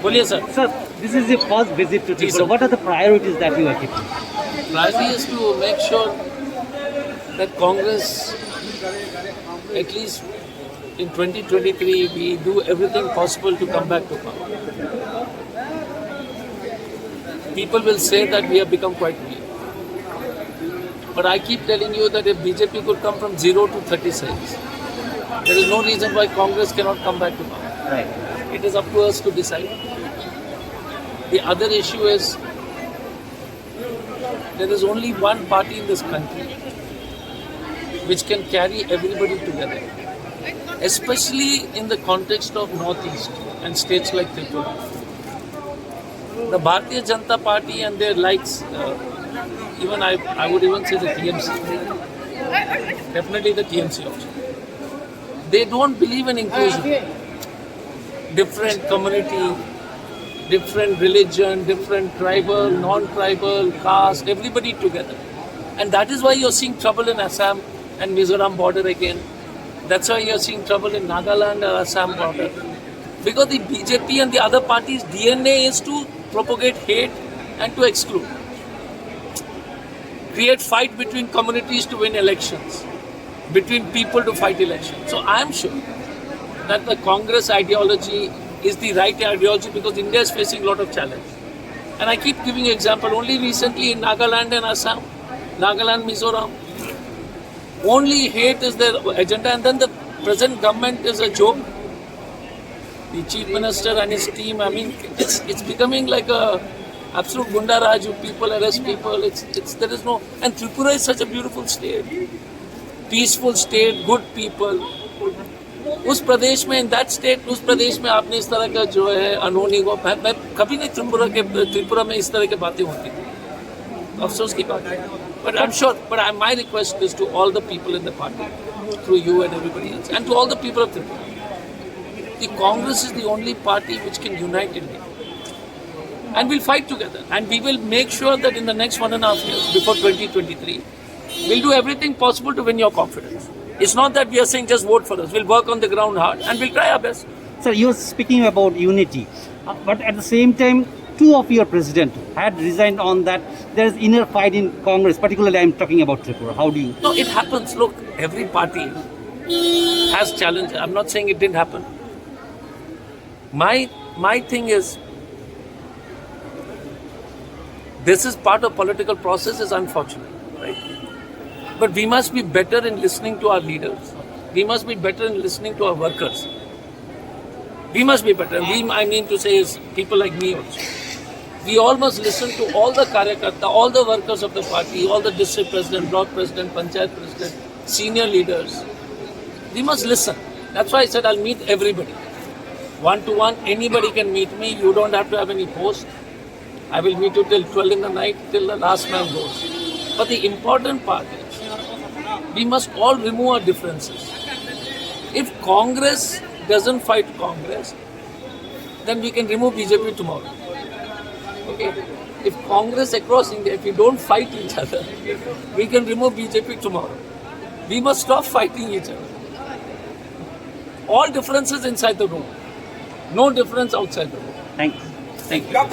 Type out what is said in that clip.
बोलिए sir. Sir, this is your first visit to Ji, sir. Tripura. What are the priorities that you are keeping? Priority is to make sure that Congress, at least in 2023, we do everything possible to come back to power. People will say that we have become quite weak. But I keep telling you that if BJP could come from 0 to 36, there is no reason why Congress cannot come back to power. Right. It is up to us to decide. The other issue is there is only one party in this country which can carry everybody together, especially in the context of Northeast and states like Tripura. The Bharatiya Janata Party and their likes, even I would even say the TMC, definitely the TMC also. They don't believe in inclusion. Different community, different religion, different tribal, non-tribal, caste, everybody together. And that is why you're seeing trouble in Assam and Mizoram border again. That's why you're seeing trouble in Nagaland and Assam border. Because the BJP and the other parties' DNA is to propagate hate and to exclude. Create fight between communities to win elections, between people to fight elections. So I am sure that the Congress ideology is the right ideology because India is facing a lot of challenge. And I keep giving you example. Only recently in Nagaland and Assam, Nagaland, Mizoram, only hate is their agenda, and then the present government is a joke. The chief minister and his team, I mean, it's becoming like a absolute gunda raj. People arrest people. There is no. And Tripura is such a beautiful state, peaceful state, good people. उस प्रदेश में, in that state, उस प्रदेश में आपने इस तरह का जो है अनहोनी को, मैं कभी नहीं त्रिपुरा में इस तरह की बातें होती थी, अफसोस की बात है. But I am sure, but my request is to all the people in the party, through you and everybody else, and to all the people of Tripura, the Congress is the only party which can unite India, and we'll fight together, and we will make sure that in the next 1.5 years, before 2023, we'll do everything possible to win your confidence. It's not that we are saying just vote for us. We'll work on the ground hard and we'll try our best. Sir, you're speaking about unity, but at the same time, two of your president had resigned on that. There is inner fight in Congress, particularly I'm talking about Tripura. How do you? No, it happens. Look, every party has challenges. I'm not saying it didn't happen. My thing is, this is part of political process. Is unfortunate, right? But we must be better in listening to our leaders. We must be better in listening to our workers. We must be better. I mean to say is people like me also. We all must listen to all the karyakarta, all the workers of the party, all the district president, block president, panchayat president, senior leaders. We must listen. That's why I said I'll meet everybody. One-to-one, anybody can meet me. You don't have to have any post. I will meet you till 12 in the night, till the last man goes. But the important part is, we must all remove our differences. If Congress doesn't fight Congress, then we can remove BJP tomorrow. Okay? If Congress across India, if we don't fight each other, we can remove BJP tomorrow. We must stop fighting each other. All differences inside the room. No difference outside the room. Thank you.